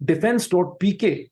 defense.pk,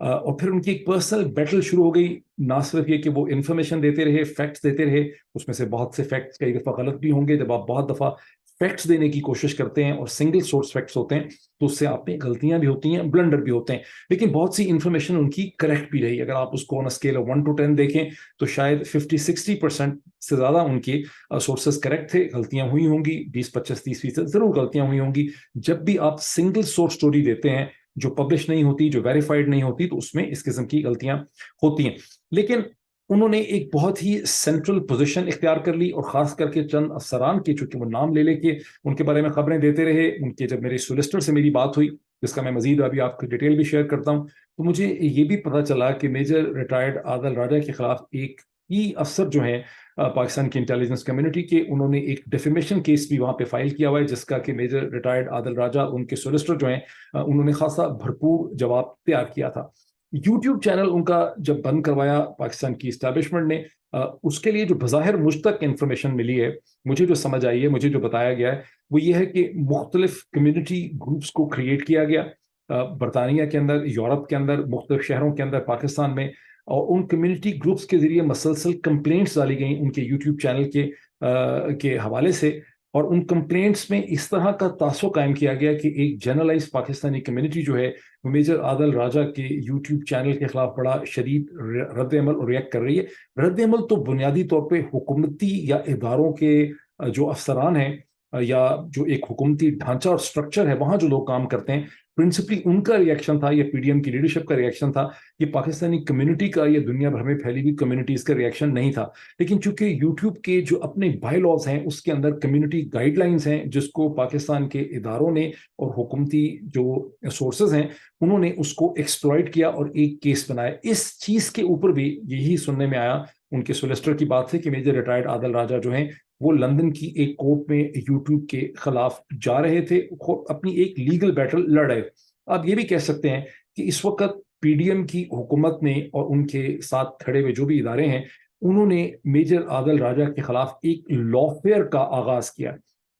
اور پھر ان کی ایک پرسنل بیٹل شروع ہو گئی. نہ صرف یہ کہ وہ انفارمیشن دیتے رہے, فیکٹس دیتے رہے, اس میں سے بہت سے فیکٹس کئی دفعہ غلط بھی ہوں گے. جب آپ بہت دفعہ فیکٹس دینے کی کوشش کرتے ہیں اور سنگل سورس فیکٹس ہوتے ہیں تو اس سے آپ میں غلطیاں بھی ہوتی ہیں, بلنڈر بھی ہوتے ہیں, لیکن بہت سی انفارمیشن ان کی کریکٹ بھی رہی. اگر آپ اس کو آن اسکیل آف 1 to 10 دیکھیں تو شاید 50-60% سے زیادہ ان کی سورسز کریکٹ تھے. غلطیاں ہوئی ہوں گی 20-25-30% ضرور غلطیاں ہوئی ہوں گی. جب بھی آپ سنگل سورس اسٹوری دیتے ہیں جو پبلش نہیں ہوتی, جو ویریفائڈ نہیں ہوتی, تو اس میں اس قسم کی غلطیاں ہوتی ہیں. لیکن انہوں نے ایک بہت ہی سینٹرل پوزیشن اختیار کر لی, اور خاص کر کے چند افسران کے, چونکہ وہ نام لے کے ان کے بارے میں خبریں دیتے رہے. ان کے جب میرے سولسٹر سے میری بات ہوئی, جس کا میں مزید ابھی آپ کو ڈیٹیل بھی شیئر کرتا ہوں, تو مجھے یہ بھی پتا چلا کہ میجر ریٹائرڈ عادل راجہ کے خلاف ایک ہی افسر جو ہیں پاکستان کی انٹیلیجنس کمیونٹی کے, انہوں نے ایک ڈیفیمیشن کیس بھی وہاں پہ فائل کیا ہوا ہے, جس کا کہ میجر ریٹائرڈ عادل راجہ, ان کے سولسٹر جو ہیں, انہوں نے خاصا بھرپور جواب تیار کیا تھا. یوٹیوب چینل ان کا جب بند کروایا پاکستان کی اسٹیبلشمنٹ نے, اس کے لیے جو بظاہر مجھ تک انفارمیشن ملی ہے, مجھے جو سمجھ آئی ہے, مجھے جو بتایا گیا ہے, وہ یہ ہے کہ مختلف کمیونٹی گروپس کو کریٹ کیا گیا برطانیہ کے اندر, یورپ کے اندر, مختلف شہروں کے اندر, پاکستان میں, اور ان کمیونٹی گروپس کے ذریعے مسلسل کمپلینٹس ڈالی گئیں ان کے یوٹیوب چینل کے حوالے سے. اور ان کمپلینٹس میں اس طرح کا تاثر قائم کیا گیا کہ ایک جنرلائز پاکستانی کمیونٹی جو ہے وہ میجر عادل راجہ کے یوٹیوب چینل کے خلاف بڑا شدید رد عمل اور ریئیکٹ کر رہی ہے. رد عمل تو بنیادی طور پہ حکومتی یا اداروں کے جو افسران ہیں, یا جو ایک حکومتی ڈھانچہ اور سٹرکچر ہے وہاں جو لوگ کام کرتے ہیں, پرنسپلی ان کا ریئیکشن تھا, یہ پی ڈی ایم کی لیڈرشپ کا ریئیکشن تھا. یہ پاکستانی کمیونٹی کا یا دنیا بھر میں پھیلی ہوئی کمیونٹیز کا ریئیکشن نہیں تھا. لیکن چونکہ یوٹیوب کے جو اپنے بائی لاز ہیں اس کے اندر کمیونٹی گائیڈ لائنز ہیں, جس کو پاکستان کے اداروں نے اور حکومتی جو سورسز ہیں انہوں نے اس کو ایکسپلائٹ کیا اور ایک کیس بنایا. اس چیز کے اوپر بھی یہی سننے میں آیا, ان کے سولسٹر کی بات ہے کہ میجر ریٹائرڈ عادل راجہ جو ہیں وہ لندن کی ایک کورٹ میں یوٹیوب کے خلاف جا رہے تھے, اپنی ایک لیگل بیٹل لڑ رہے. آپ یہ بھی کہہ سکتے ہیں کہ اس وقت پی ڈی ایم کی حکومت نے اور ان کے ساتھ کھڑے ہوئے جو بھی ادارے ہیں, انہوں نے میجر عادل راجہ کے خلاف ایک لا فیئر کا آغاز کیا.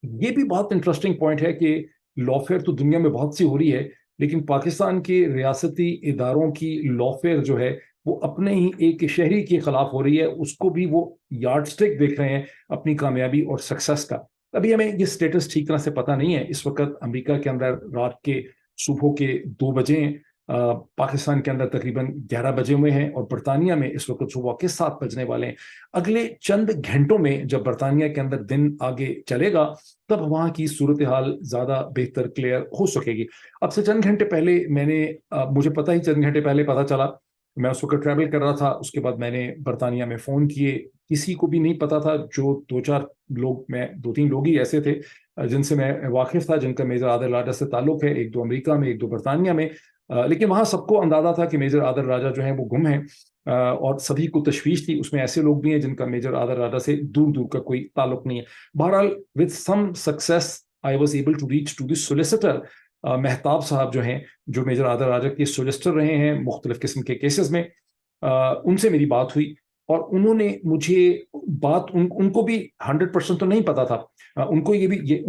یہ بھی بہت انٹرسٹنگ پوائنٹ ہے کہ لا فیئر تو دنیا میں بہت سی ہو رہی ہے, لیکن پاکستان کے ریاستی اداروں کی لا فیئر جو ہے وہ اپنے ہی ایک شہری کے خلاف ہو رہی ہے. اس کو بھی وہ یارڈ سٹک دیکھ رہے ہیں اپنی کامیابی اور سکسس کا. ابھی ہمیں یہ سٹیٹس ٹھیک طرح سے پتہ نہیں ہے. اس وقت امریکہ کے اندر رات کے صبح کے 2 بجے ہیں, پاکستان کے اندر تقریباً 11 بجے ہوئے ہیں, اور برطانیہ میں اس وقت صبح کے 7 بجنے والے ہیں. اگلے چند گھنٹوں میں جب برطانیہ کے اندر دن آگے چلے گا تب وہاں کی صورتحال زیادہ بہتر کلیئر ہو سکے گی. اب سے چند گھنٹے پہلے مجھے پتہ ہی چند گھنٹے پہلے پتہ چلا, میں اس وقت ٹریول کر رہا تھا, اس کے بعد میں نے برطانیہ میں فون کیے, کسی کو بھی نہیں پتا تھا. جو 2-4 لوگ, میں 2-3 لوگ ہی ایسے تھے جن سے میں واقف تھا, جن کا میجر عادل راجہ سے تعلق ہے, 1-2 امریکہ میں, 1-2 برطانیہ میں, لیکن وہاں سب کو اندازہ تھا کہ میجر عادل راجہ جو ہیں وہ گم ہیں, اور سبھی کو تشویش تھی. اس میں ایسے لوگ بھی ہیں جن کا میجر عادل راجہ سے دور دور کا کوئی تعلق نہیں ہے. بہرحال with some success I was able to reach to the solicitor. Mahtab صاحب جو ہیں, جو میجر عادل راجہ کے سولسٹر رہے ہیں مختلف قسم کے کیسز میں, ان سے میری بات ہوئی, اور انہوں نے مجھے بات, ان کو بھی 100% تو نہیں پتا تھا. ان کو یہ بھی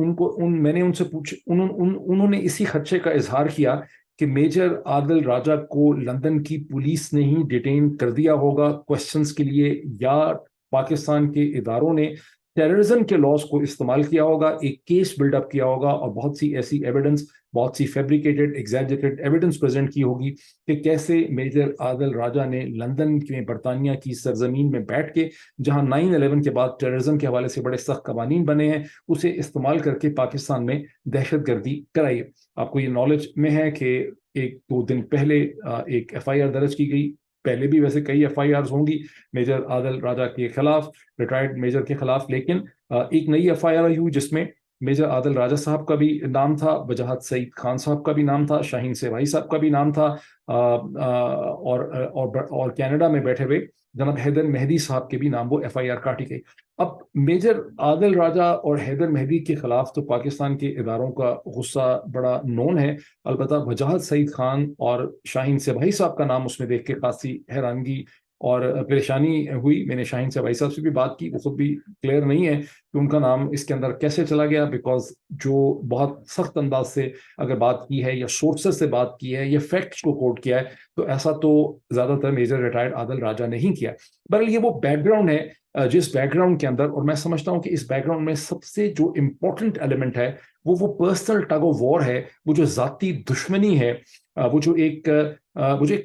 میں نے ان سے پوچھ, انہوں نے اسی خدشے کا اظہار کیا کہ میجر عادل راجہ کو لندن کی پولیس نے ہی ڈیٹین کر دیا ہوگا کوشچنز کے لیے, یا پاکستان کے اداروں نے ٹیررزم کے لاس کو استعمال کیا ہوگا, ایک کیس بلڈ اپ کیا ہوگا, اور بہت سی ایسی ایویڈنس, بہت سی فیبریکیٹڈ ایگزیجریٹڈ ایویڈنس پریزنٹ کی ہوگی کہ کیسے میجر عادل راجہ نے لندن میں برطانیہ کی سرزمین میں بیٹھ کے, جہاں 9/11 کے بعد ٹیررزم کے حوالے سے بڑے سخت قوانین بنے ہیں, اسے استعمال کر کے پاکستان میں دہشت گردی کرائی. آپ کو یہ نالج میں ہے کہ 1-2 دن پہلے ایک FIR درج کی گئی, پہلے بھی ویسے کئی FIRs ہوں گی میجر عادل راجہ کے خلاف, ریٹائرڈ میجر کے خلاف, لیکن ایک نئی FIR آئی ہوئی جس میں میجر عادل راجہ صاحب کا بھی نام تھا, وجاہت سعید خان صاحب کا بھی نام تھا, شاہین سیوائی صاحب کا بھی نام تھا, اور کینیڈا میں بیٹھے ہوئے جناب حیدر مہدی صاحب کے بھی نام, وہ FIR کاٹی گئی. اب میجر عادل راجہ اور حیدر مہدی کے خلاف تو پاکستان کے اداروں کا غصہ بڑا نون ہے. البتہ وجاہت سعید خان اور شاہین سیوائی صاحب کا نام اس میں دیکھ کے خاصی حیرانگی اور پریشانی ہوئی. میں نے شاہین سے بھائی صاحب سے بھی بات کی, وہ خود بھی کلیئر نہیں ہے کہ ان کا نام اس کے اندر کیسے چلا گیا, بیکاز جو بہت سخت انداز سے اگر بات کی ہے یا سورسز سے بات کی ہے یا فیکٹس کو کوٹ کیا ہے, تو ایسا تو زیادہ تر میجر ریٹائرڈ عادل راجہ نہیں کیا. بہرحال یہ وہ بیک گراؤنڈ ہے جس بیک گراؤنڈ کے اندر, اور میں سمجھتا ہوں کہ اس بیک گراؤنڈ میں سب سے جو امپورٹنٹ ایلیمنٹ ہے وہ پرسنل ٹگ آف وار ہے, وہ جو ذاتی دشمنی ہے, وہ جو ایک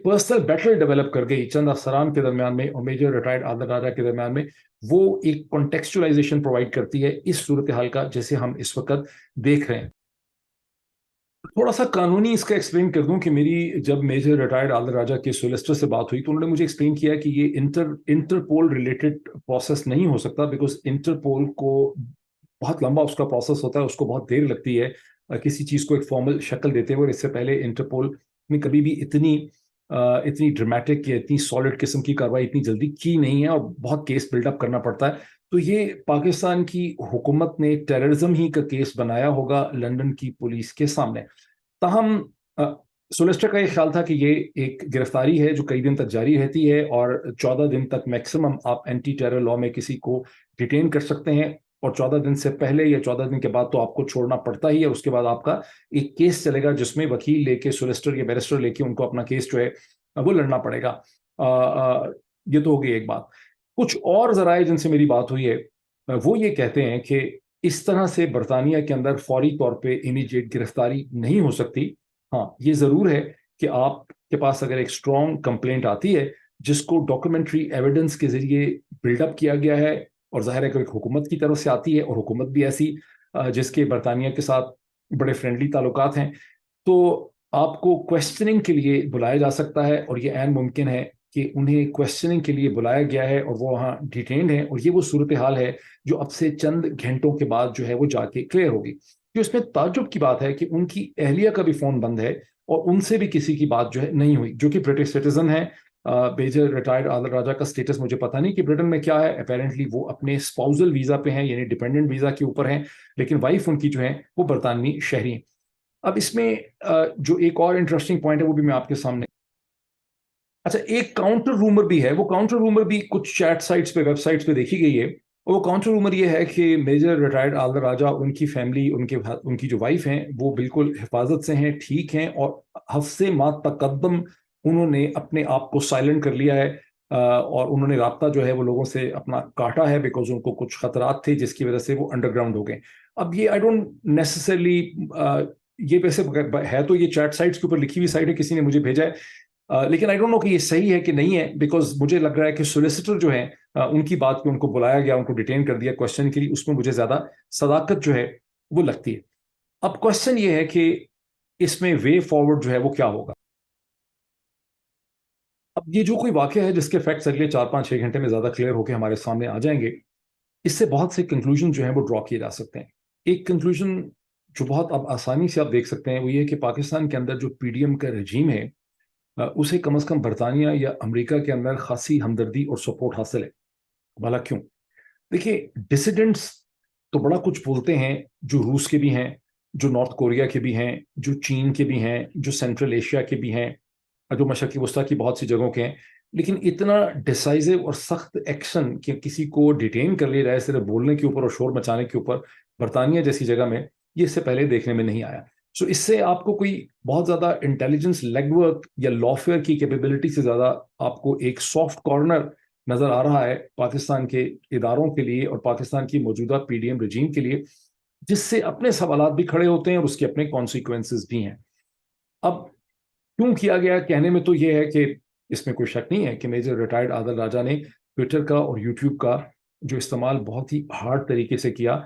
پرسنل بیٹل ڈیولپ کر گئی چند افسران کے درمیان میں اور میجر ریٹائرڈ عادل راجہ کے درمیان میں, وہ ایک کانٹیکسچولائزیشن پرووائڈ کرتی ہے اس صورتحال کا جیسے ہم اس وقت دیکھ رہے ہیں. تھوڑا سا قانونی اس کا ایکسپلین کر دوں کہ میری جب میجر ریٹائرڈ عادل راجہ کے سولیسٹر سے بات ہوئی تو انہوں نے مجھے ایکسپلین کیا کہ یہ انٹرپول ریلیٹڈ پروسیس نہیں ہو سکتا, بیکاز انٹرپول کو بہت لمبا اس کا پروسیس ہوتا ہے, اس کو بہت دیر لگتی ہے کسی چیز کو ایک فارمل شکل دیتے ہوئے. اس سے پہلے انٹرپول نے کبھی بھی اتنی ڈرامیٹک یا اتنی سالڈ قسم کی کاروائی اتنی جلدی کی نہیں ہے, اور بہت کیس بلڈ اپ کرنا پڑتا ہے. تو یہ پاکستان کی حکومت نے ٹیررزم ہی کا کیس بنایا ہوگا لندن کی پولیس کے سامنے. تاہم سولیسٹر کا یہ خیال تھا کہ یہ ایک گرفتاری ہے جو کئی دن تک جاری رہتی ہے, اور 14 دن تک میکسیمم آپ اینٹی ٹیرر لا میں کسی کو ڈیٹین کر سکتے ہیں, اور 14 دن سے پہلے یا 14 دن کے بعد تو آپ کو چھوڑنا پڑتا ہی ہے. اس کے بعد آپ کا ایک کیس چلے گا جس میں وکیل لے کے, سولیسٹر یا بیرسٹر لے کے ان کو اپنا کیس جو ہے وہ لڑنا پڑے گا. یہ تو ہوگی ایک بات. کچھ اور ذرائع جن سے میری بات ہوئی ہے وہ یہ کہتے ہیں کہ اس طرح سے برطانیہ کے اندر فوری طور پہ امیڈیٹ گرفتاری نہیں ہو سکتی. ہاں یہ ضرور ہے کہ آپ کے پاس اگر ایک اسٹرانگ کمپلینٹ آتی ہے جس کو ڈاکومنٹری ایویڈنس کے ذریعے بلڈ اپ کیا گیا ہے, اور ظاہر ہے کہ ایک حکومت کی طرف سے آتی ہے, اور حکومت بھی ایسی جس کے برطانیہ کے ساتھ بڑے فرینڈلی تعلقات ہیں, تو آپ کو کویسچننگ کے لیے بلایا جا سکتا ہے, اور یہ عین ممکن ہے کہ انہیں کویسچننگ کے لیے بلایا گیا ہے اور وہ وہاں ڈیٹینڈ ہیں, اور یہ وہ صورتحال ہے جو اب سے چند گھنٹوں کے بعد جو ہے وہ جا کے کلیئر ہوگی. جو اس میں تعجب کی بات ہے کہ ان کی اہلیہ کا بھی فون بند ہے, اور ان سے بھی کسی کی بات جو ہے نہیں ہوئی, جو کہ برٹش سٹیزن ہے. میجر ریٹائرڈ عادل راجہ کا سٹیٹس مجھے پتا نہیں کہ برٹن میں کیا ہے, اپیرنٹلی وہ اپنے اسپاؤزل ویزا پہ ہیں, یعنی ڈیپینڈنٹ ویزا کے اوپر ہیں, لیکن وائف ان کی جو ہے وہ برطانوی شہری ہیں. اب اس میں جو ایک اور انٹرسٹنگ پوائنٹ ہے وہ بھی میں آپ کے سامنے, اچھا ایک کاؤنٹر رومر بھی ہے, وہ کاؤنٹر رومر بھی کچھ چیٹ سائٹس پہ, ویب سائٹس پہ دیکھی گئی ہے. وہ کاؤنٹر رومر یہ ہے کہ میجر ریٹائرڈ عادل راجہ, ان کی فیملی, ان کی جو وائف ہیں وہ بالکل حفاظت سے ہیں, ٹھیک ہیں, اور ہفتے ماہ تقدم انہوں نے اپنے آپ کو سائلنٹ کر لیا ہے, اور انہوں نے رابطہ جو ہے وہ لوگوں سے اپنا کاٹا ہے, بیکاز ان کو کچھ خطرات تھے جس کی وجہ سے وہ انڈر گراؤنڈ ہو گئے. اب یہ آئی ڈونٹ نیسسرلی, یہ ویسے ہے تو یہ چیٹ سائٹس کے اوپر لکھی ہوئی سائٹ ہے, کسی نے مجھے بھیجا ہے, لیکن آئی ڈونٹ نو کہ یہ صحیح ہے کہ نہیں ہے, بیکاز مجھے لگ رہا ہے کہ سولیسٹر جو ہیں ان کی بات پہ ان کو بلایا گیا, ان کو ڈیٹین کر دیا کوشچن کے لیے, اس میں مجھے زیادہ صداقت جو ہے وہ لگتی ہے. اب کوشچن یہ ہے کہ اس میں وے فارورڈ جو ہے وہ کیا ہوگا. اب یہ جو کوئی واقعہ ہے جس کے فیکٹس اگلے 4-5-6 گھنٹے میں زیادہ کلیئر ہو کے ہمارے سامنے آ جائیں گے, اس سے بہت سے کنکلوژن جو ہیں وہ ڈرا کیے جا سکتے ہیں. ایک کنکلوژن جو بہت اب آسانی سے آپ دیکھ سکتے ہیں وہ یہ کہ پاکستان کے اندر جو پی ڈی ایم کا رجیم ہے اسے کم از کم برطانیہ یا امریکہ کے اندر خاصی ہمدردی اور سپورٹ حاصل ہے. بھلا کیوں؟ دیکھیے ڈسیڈنٹس تو بڑا کچھ بولتے ہیں, جو روس کے بھی ہیں, جو نارتھ کوریا کے بھی ہیں, جو چین کے بھی ہیں, جو سینٹرل ایشیا کے بھی ہیں, جو مشرقی وسطیٰ کی بہت سی جگہوں کے ہیں, لیکن اتنا ڈیسائزو اور سخت ایکشن کہ کسی کو ڈیٹین کر لیا جائے صرف بولنے کے اوپر اور شور مچانے کے اوپر برطانیہ جیسی جگہ میں, یہ اس سے پہلے دیکھنے میں نہیں آیا. سو اس سے آپ کو کوئی بہت زیادہ انٹیلیجنس لیگ ورک یا لافیئر کی کیپیبلٹی سے زیادہ آپ کو ایک سافٹ کارنر نظر آ رہا ہے پاکستان کے اداروں کے لیے اور پاکستان کی موجودہ پی ڈی ایم رجیم کے لیے, جس سے اپنے سوالات بھی کھڑے ہوتے ہیں اور اس کے اپنے کانسیکوینسز بھی ہیں. اب کیوں کیا گیا, کہنے میں تو یہ ہے کہ اس میں کوئی شک نہیں ہے کہ میجر ریٹائرڈ عادل راجہ نے ٹویٹر کا اور یوٹیوب کا جو استعمال بہت ہی ہارڈ طریقے سے کیا,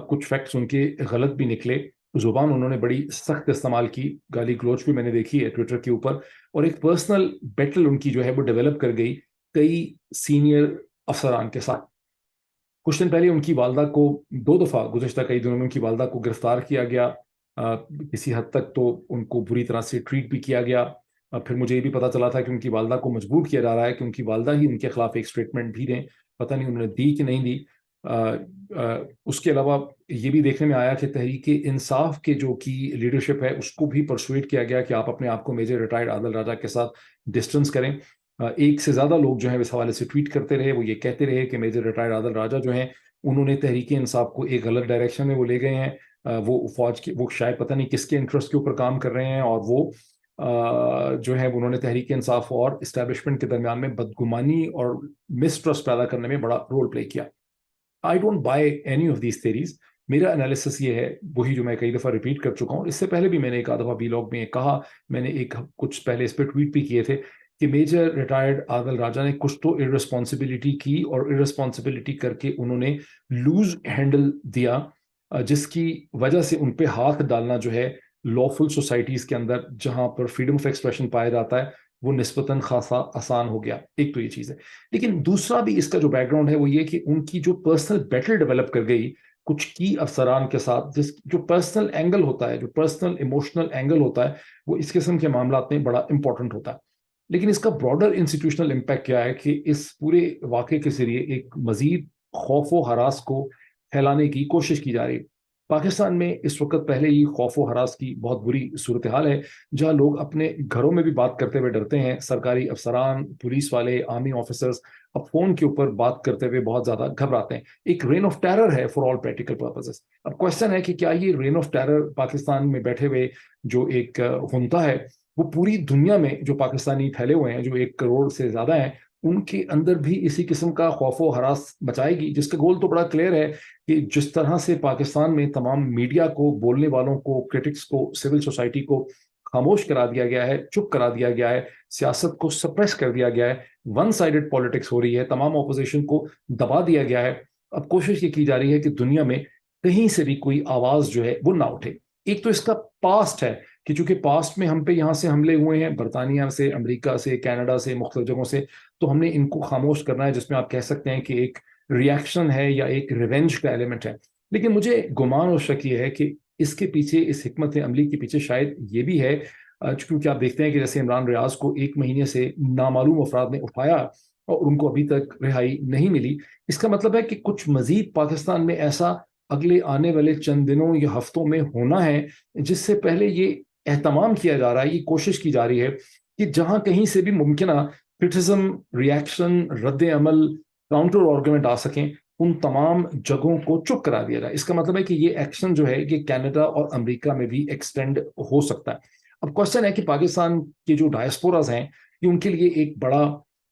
کچھ فیکٹس ان کے غلط بھی نکلے, زبان انہوں نے بڑی سخت استعمال کی, گالی گلوچ بھی میں نے دیکھی ہے ٹویٹر کے اوپر, اور ایک پرسنل بیٹل ان کی جو ہے وہ ڈیولپ کر گئی کئی سینئر افسران کے ساتھ. کچھ دن پہلے ان کی والدہ کو 2 دفعہ گزشتہ کئی دنوں میں ان کی والدہ کو گرفتار کیا گیا, کسی حد تک تو ان کو بری طرح سے ٹریٹ بھی کیا گیا. پھر مجھے یہ بھی پتا چلا تھا کہ ان کی والدہ کو مجبور کیا جا رہا ہے کہ ان کی والدہ ہی ان کے خلاف ایک اسٹیٹمنٹ بھی دیں, پتہ نہیں انہوں نے دی کہ نہیں دی. اس کے علاوہ یہ بھی دیکھنے میں آیا کہ تحریک انصاف کے جو کی لیڈرشپ ہے اس کو بھی پرسویٹ کیا گیا کہ آپ اپنے آپ کو میجر ریٹائرڈ عادل راجہ کے ساتھ ڈسٹنس کریں. ایک سے زیادہ لوگ جو ہیں اس حوالے سے ٹویٹ کرتے رہے، وہ یہ کہتے رہے کہ میجر ریٹائرڈ عادل راجہ جو ہیں انہوں نے تحریک انصاف کو ایک غلط ڈائریکشن میں وہ لے گئے ہیں، وہ فوج کے، وہ شاید پتہ نہیں کس کے انٹرسٹ کے اوپر کام کر رہے ہیں، اور وہ جو ہے انہوں نے تحریک انصاف اور اسٹیبلشمنٹ کے درمیان میں بدگمانی اور مسٹرسٹ پیدا کرنے میں بڑا رول پلے کیا۔ I don't buy any of these theories. میرا انالیسس یہ ہے، وہی جو میں کئی دفعہ ریپیٹ کر چکا ہوں، اس سے پہلے بھی میں نے ایک آدھا وی لاگ میں کہا، میں نے ایک کچھ پہلے اس پہ ٹویٹ بھی کیے تھے کہ میجر ریٹائرڈ عادل راجہ نے کچھ تو ارسپانسبلٹی کی، اور ارسپانسبلٹی کر کے انہوں نے لوز ہینڈل دیا، جس کی وجہ سے ان پہ ہاتھ ڈالنا جو ہے لافل سوسائٹیز کے اندر جہاں پر فریڈم آف ایکسپریشن پایا جاتا ہے وہ نسبتاً خاصا آسان ہو گیا۔ ایک تو یہ چیز ہے، لیکن دوسرا بھی اس کا جو بیک گراؤنڈ ہے وہ یہ کہ ان کی جو پرسنل بیٹل ڈیولپ کر گئی کچھ کی افسران کے ساتھ، جو پرسنل اینگل ہوتا ہے، جو پرسنل ایموشنل اینگل ہوتا ہے، وہ اس قسم کے معاملات میں بڑا امپورٹنٹ ہوتا ہے۔ لیکن اس کا براڈر انسٹیٹیوشنل امپیکٹ کیا ہے کہ اس پورے واقعے کے ذریعے ایک مزید خوف و ہراس کو پھیلانے کی کوشش کی جا رہی ہے۔ پاکستان میں اس وقت پہلے ہی خوف و ہراس کی بہت بری صورتحال ہے، جہاں لوگ اپنے گھروں میں بھی بات کرتے ہوئے ڈرتے ہیں، سرکاری افسران، پولیس والے، آرمی آفیسرز اب فون کے اوپر بات کرتے ہوئے بہت زیادہ گھبراتے ہیں۔ ایک رین آف ٹیرر ہے فار آل پریکٹیکل پرپزز۔ اب کوشچن ہے کہ کیا یہ رین آف ٹیرر پاکستان میں بیٹھے ہوئے جو ایک ہنتا ہے وہ پوری دنیا میں جو پاکستانی پھیلے ہوئے ہیں، جو 1 کروڑ سے زیادہ ہیں، ان کے اندر بھی اسی قسم کا خوف و ہراس بچائے گی؟ جس کا گول تو بڑا کلیئر ہے کہ جس طرح سے پاکستان میں تمام میڈیا کو، بولنے والوں کو، کرٹکس کو، سول سوسائٹی کو خاموش کرا دیا گیا ہے، چپ کرا دیا گیا ہے، سیاست کو سپریس کر دیا گیا ہے، ون سائیڈڈ پالیٹکس ہو رہی ہے، تمام اپوزیشن کو دبا دیا گیا ہے، اب کوشش یہ کی جا رہی ہے کہ دنیا میں کہیں سے بھی کوئی آواز جو ہے وہ نہ اٹھے۔ ایک تو اس کا پاسٹ ہے کہ چونکہ پاسٹ میں ہم پہ یہاں سے حملے ہوئے ہیں، برطانیہ سے، امریکہ سے، کینیڈا سے، مختلف جگہوں سے، تو ہم نے ان کو خاموش کرنا ہے، جس میں آپ کہہ سکتے ہیں کہ ایک ریئیکشن ہے یا ایک ریونج کا ایلیمنٹ ہے۔ لیکن مجھے گمان اور شک یہ ہے کہ اس کے پیچھے، اس حکمت عملی کے پیچھے شاید یہ بھی ہے، کیونکہ آپ دیکھتے ہیں کہ جیسے عمران ریاض کو 1 مہینے سے نامعلوم افراد نے اٹھایا اور ان کو ابھی تک رہائی نہیں ملی، اس کا مطلب ہے کہ کچھ مزید پاکستان میں ایسا اگلے آنے والے چند دنوں یا ہفتوں میں ہونا ہے جس سے پہلے یہ اہتمام کیا جا رہا ہے، یہ کوشش کی جا رہی ہے کہ جہاں کہیں سے بھی ممکنہ کرٹیسزم، ریئیکشن، رد عمل، کاؤنٹر آرگومنٹ آ سکیں، ان تمام جگہوں کو چپ کرا دیا جائے۔ اس کا مطلب ہے کہ یہ ایکشن جو ہے یہ کینیڈا اور امریکہ میں بھی ایکسٹینڈ ہو سکتا ہے۔ اب کوشچن ہے کہ پاکستان کے جو ڈائسپوراز ہیں یہ ان کے لیے ایک بڑا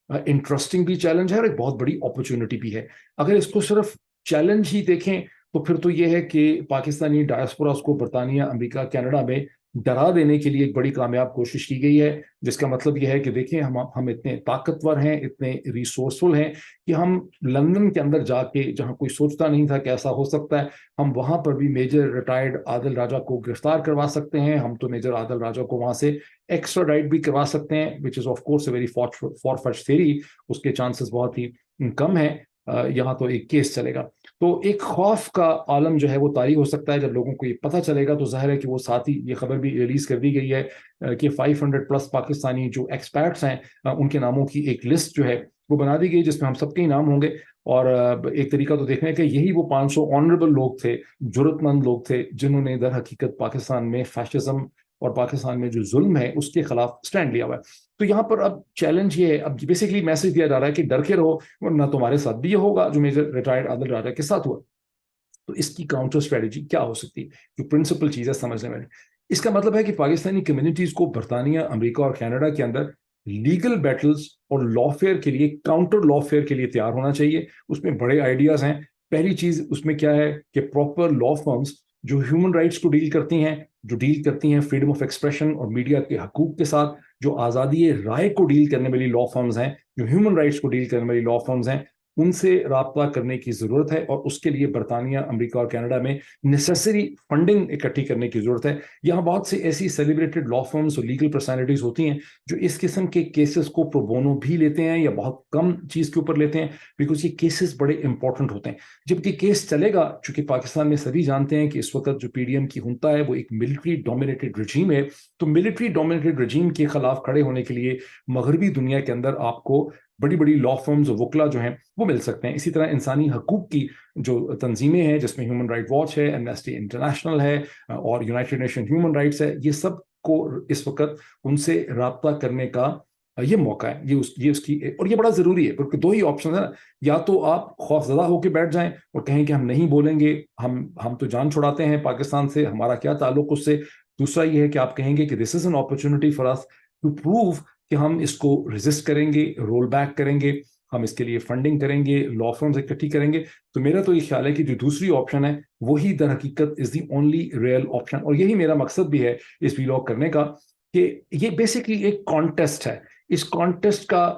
انٹرسٹنگ بھی چیلنج ہے اور ایک بہت بڑی اپرچونٹی بھی ہے۔ اگر اس کو صرف چیلنج ہی دیکھیں تو پھر تو یہ ہے کہ پاکستانی ڈائسپوراز کو برطانیہ، امریکہ، کینیڈا میں ڈرا دینے کے لیے ایک بڑی کامیاب کوشش کی گئی ہے، جس کا مطلب یہ ہے کہ دیکھیں ہم اتنے طاقتور ہیں، اتنے ریسورسفل ہیں کہ ہم لندن کے اندر جا کے، جہاں کوئی سوچتا نہیں تھا کہ ایسا ہو سکتا ہے، ہم وہاں پر بھی میجر ریٹائرڈ عادل راجہ کو گرفتار کروا سکتے ہیں، ہم تو میجر عادل راجہ کو وہاں سے ایکسٹراڈائٹ بھی کروا سکتے ہیں، which is of course a very far fetched theory, اس کے چانسز بہت ہی کم ہیں، یہاں تو ایک کیس چلے گا۔ تو ایک خوف کا عالم جو ہے وہ طاری ہو سکتا ہے جب لوگوں کو یہ پتہ چلے گا۔ تو ظاہر ہے کہ وہ ساتھ ہی یہ خبر بھی ریلیز کر دی گئی ہے کہ 500+ پاکستانی جو ایکسپیرٹس ہیں ان کے ناموں کی ایک لسٹ جو ہے وہ بنا دی گئی، جس میں ہم سب کے ہی نام ہوں گے، اور ایک طریقہ تو دیکھنے کہ یہی وہ 500 آنریبل لوگ تھے، جرت مند لوگ تھے، جنہوں نے در حقیقت پاکستان میں فیشزم اور پاکستان میں جو ظلم ہے اس کے خلاف سٹینڈ لیا ہوا ہے۔ تو یہاں پر اب چیلنج یہ ہے، اب بیسیکلی میسج دیا جا رہا ہے کہ ڈر کے رہو ورنہ تمہارے ساتھ بھی یہ ہوگا جو میجر ریٹائرڈ عادل راجہ کے ساتھ ہوا۔ تو اس کی کاؤنٹر اسٹریٹجی کیا ہو سکتی ہے؟ جو پرنسپل چیز ہے سمجھنے میں، اس کا مطلب ہے کہ پاکستانی کمیونٹیز کو برطانیہ، امریکہ اور کینیڈا کے اندر لیگل بیٹلز اور لا فیئر کے لیے، کاؤنٹر لا فیئر کے لیے تیار ہونا چاہیے۔ اس میں بڑے آئیڈیاز ہیں۔ پہلی چیز اس میں کیا ہے کہ پراپر لا فرمز جو ہیومن رائٹس کو ڈیل کرتی ہیں، جو ڈیل کرتی ہیں فریڈم آف ایکسپریشن اور میڈیا کے حقوق کے ساتھ، جو آزادی رائے کو ڈیل کرنے والی لا فرمز ہیں، جو ہیومن رائٹس کو ڈیل کرنے والی لا فرمز ہیں، ان سے رابطہ کرنے کی ضرورت ہے، اور اس کے لیے برطانیہ، امریکہ اور کینیڈا میں نیسیسری فنڈنگ اکٹھی کرنے کی ضرورت ہے۔ یہاں بہت سے ایسی سیلیبریٹڈ لا فرمز اور لیگل پرسنالٹیز ہوتی ہیں جو اس قسم کے کیسز کو پرو بونو بھی لیتے ہیں یا بہت کم چیز کے اوپر لیتے ہیں، بیکاز یہ کیسز بڑے امپورٹنٹ ہوتے ہیں۔ جب کہ کیس چلے گا، چونکہ پاکستان میں سبھی جانتے ہیں کہ اس وقت جو پی ڈی ایم کی ہنتا ہے وہ ایک ملٹری ڈومینیٹڈ رجیم ہے، تو ملٹری ڈومینیٹڈ رجیم کے خلاف کھڑے ہونے کے لیے مغربی دنیا کے اندر آپ کو بڑی بڑی لا فرمز اور وکلا جو ہیں وہ مل سکتے ہیں۔ اسی طرح انسانی حقوق کی جو تنظیمیں ہیں، جس میں ہیومن رائٹ واچ ہے، ایمنسٹی انٹرنیشنل ہے اور یونائٹڈ نیشن ہیومن رائٹس ہے، یہ سب کو اس وقت ان سے رابطہ کرنے کا یہ موقع ہے، یہ اس کی، اور یہ بڑا ضروری ہے کیونکہ دو ہی آپشن ہے نا، یا تو آپ خوف زدہ ہو کے بیٹھ جائیں اور کہیں کہ ہم نہیں بولیں گے، ہم تو جان چھڑاتے ہیں پاکستان سے، ہمارا کیا تعلق اس سے. دوسرا یہ ہے کہ آپ کہیں گے کہ this is an opportunity for us to prove کہ ہم اس کو ریزسٹ کریں گے، رول بیک کریں گے، ہم اس کے لیے فنڈنگ کریں گے، لا فرمز اکٹھی کریں گے. تو میرا تو یہ خیال ہے کہ جو دوسری آپشن ہے وہی در حقیقت از دی اونلی ریئل آپشن. اور یہی میرا مقصد بھی ہے اس ویلاگ کرنے کا، کہ یہ بیسکلی ایک کانٹیسٹ ہے. اس کانٹیسٹ کا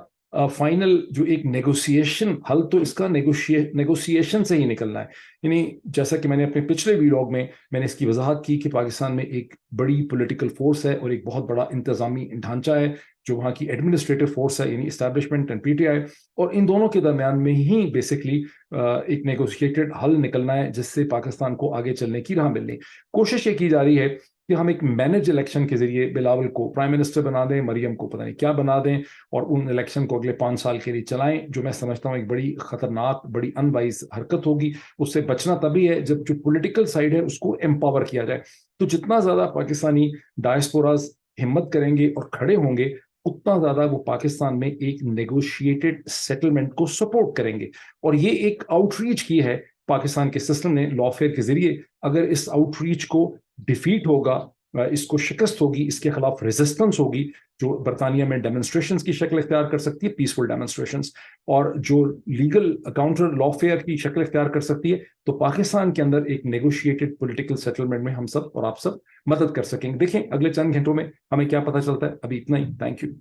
فائنل جو ایک نیگوسیشن حل، تو اس کا نیگوسیشن سے ہی نکلنا ہے. یعنی جیسا کہ میں نے اپنے پچھلے ویلاگ میں نے اس کی وضاحت کی کہ پاکستان میں ایک بڑی پولیٹیکل فورس ہے اور ایک بہت بڑا انتظامی ڈھانچہ ہے جو وہاں کی ایڈمنسٹریٹو فورس ہے، یعنی establishment and P T I, اور ان دونوں کے درمیان میں ہی بیسکلی ایک نیگوشیٹڈ حل نکلنا ہے جس سے پاکستان کو آگے چلنے کی راہ ملنی. کوشش یہ کی جا رہی ہے کہ ہم ایک مینج الیکشن کے ذریعے بلاول کو پرائم منسٹر بنا دیں، مریم کو پتہ نہیں کیا بنا دیں، اور ان الیکشن کو اگلے 5 سال کے لیے چلائیں، جو میں سمجھتا ہوں ایک بڑی خطرناک، بڑی ان وائز حرکت ہوگی. اس سے بچنا تبھی ہے جب جو پولیٹیکل سائیڈ ہے اس کو امپاور کیا جائے. تو جتنا زیادہ پاکستانی ڈائسپوراز ہمت کریں گے اور کھڑے ہوں گے، اتنا زیادہ وہ پاکستان میں ایک نیگوشیٹڈ سیٹلمنٹ کو سپورٹ کریں گے. اور یہ ایک آؤٹ ریچ کی ہے پاکستان کے سسٹم نے لا فیئر کے ذریعے. اگر اس آؤٹ ریچ کو ڈیفیٹ ہوگا، اس کو شکست ہوگی، اس کے خلاف ریزسٹنس ہوگی، جو برطانیہ میں ڈیمونسٹریشنز کی شکل اختیار کر سکتی ہے، پیسفل ڈیمونسٹریشنز، اور جو لیگل کاؤنٹر لا فیئر کی شکل اختیار کر سکتی ہے، تو پاکستان کے اندر ایک نیگوشیٹڈ پولیٹیکل سیٹلمنٹ میں ہم سب اور آپ سب مدد کر سکیں گے. دیکھیں اگلے چند گھنٹوں میں ہمیں کیا پتہ چلتا ہے. ابھی اتنا ہی. Thank you.